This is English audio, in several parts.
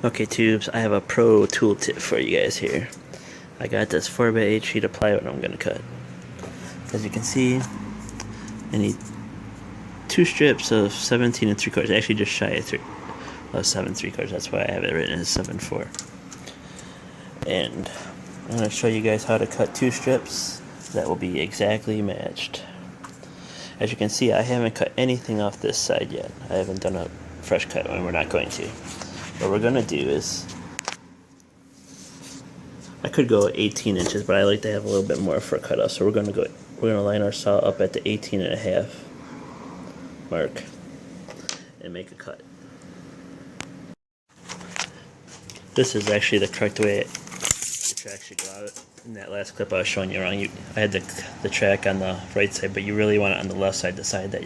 Okay, tubes, I have a pro tool tip for you guys here. I got this 4x8 sheet of plywood I'm going to cut. As you can see, I need 2 strips of 17 3/4, actually just shy of 7 3/4, that's why I have it written as 7/4. And I'm going to show you guys how to cut 2 strips that will be exactly matched. As you can see, I haven't cut anything off this side yet. I haven't done a fresh cut, and we're not going to. What we're going to do is, I could go 18 inches, but I like to have a little bit more for a cutoff, so we're going to line our saw up at the 18.5 mark and make a cut. This is actually the correct way the track should go out. In that last clip I was showing you wrong. I had the track on the right side, but you really want it on the left side, the side that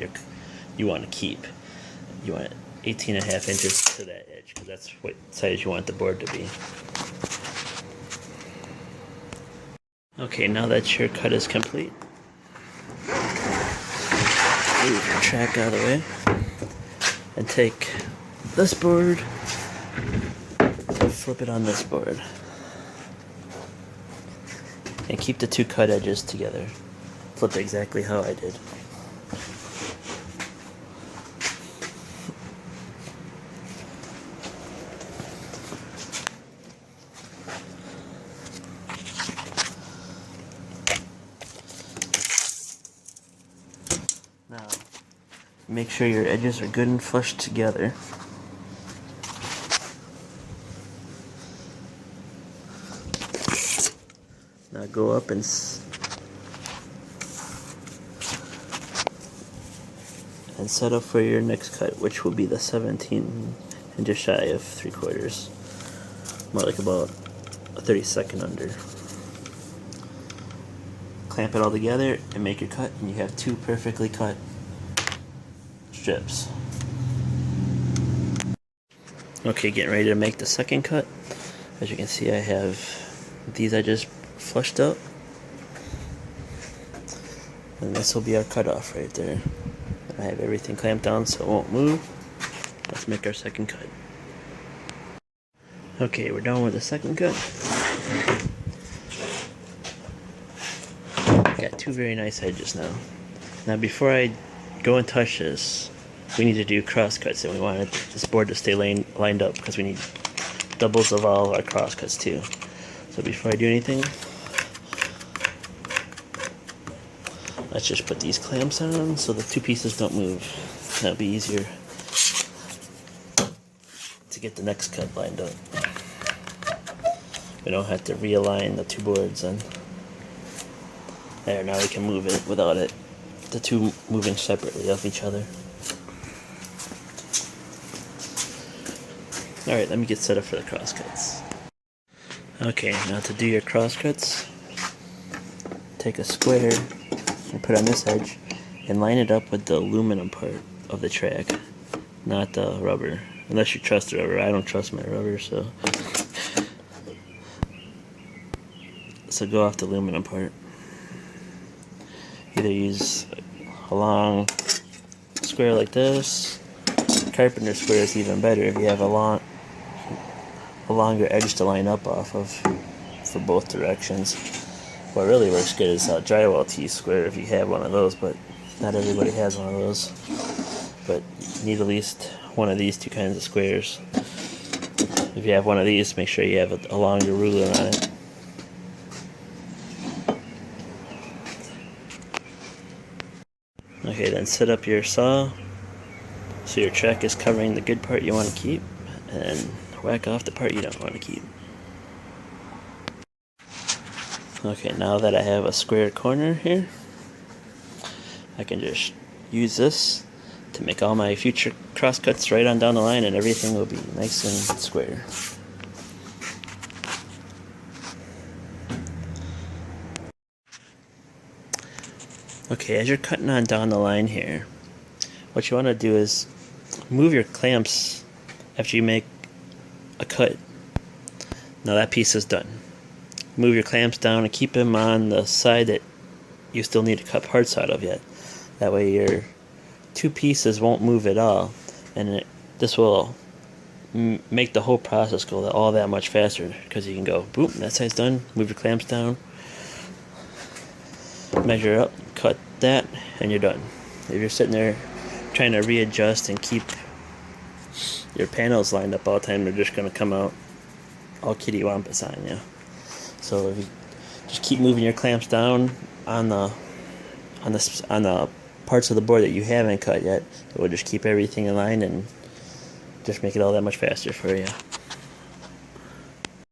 you want to keep. You want it 18.5 inches to that edge, because that's what size you want the board to be. Okay, now that your cut is complete, move your track out of the way and take this board and flip it on this board. And keep the 2 cut edges together. Flip exactly how I did. Now, make sure your edges are good and flush together. Now go up and set up for your next cut, which will be the 17 and just shy of 3/4. More like about a 32nd under. Clamp it all together and make your cut, and you have 2 perfectly cut strips. Okay, getting ready to make the second cut. As you can see, I have these I just flushed up, and this will be our cutoff right there. I have everything clamped down so it won't move. Let's make our second cut. Okay, we're done with the second cut. Got 2 very nice edges now. Now before I go and touch this, we need to do cross cuts, and we want this board to stay lined up because we need doubles of all our cross cuts too. So before I do anything, let's just put these clamps on so the 2 pieces don't move. That'll be easier to get the next cut lined up. We don't have to realign the 2 boards, and there, now we can move it without the 2 moving separately of each other. Alright, let me get set up for the cross cuts. Okay, now to do your cross cuts, take a square and put it on this edge and line it up with the aluminum part of the track, not the rubber. Unless you trust the rubber. I don't trust my rubber, so go off the aluminum part. Either use a long square like this. Carpenter square is even better if you have a longer edge to line up off of for both directions. What really works good is a drywall T-square if you have one of those, but not everybody has one of those. But you need at least one of these 2 kinds of squares. If you have one of these, make sure you have a longer ruler on it. Okay, then set up your saw so your track is covering the good part you want to keep, and whack off the part you don't want to keep. Okay, now that I have a square corner here, I can just use this to make all my future cross cuts right on down the line, and everything will be nice and square. Okay, as you're cutting on down the line here, what you want to do is move your clamps after you make a cut. Now that piece is done. Move your clamps down and keep them on the side that you still need to cut parts out of yet. That way your 2 pieces won't move at all, and this will make the whole process go all that much faster, because you can go, boom, that side's done, move your clamps down, measure up, cut that, and you're done. If you're sitting there trying to readjust and keep your panels lined up all the time, they're just going to come out all kitty-wampus on you. So if you just keep moving your clamps down on the parts of the board that you haven't cut yet, it will just keep everything in line and just make it all that much faster for you.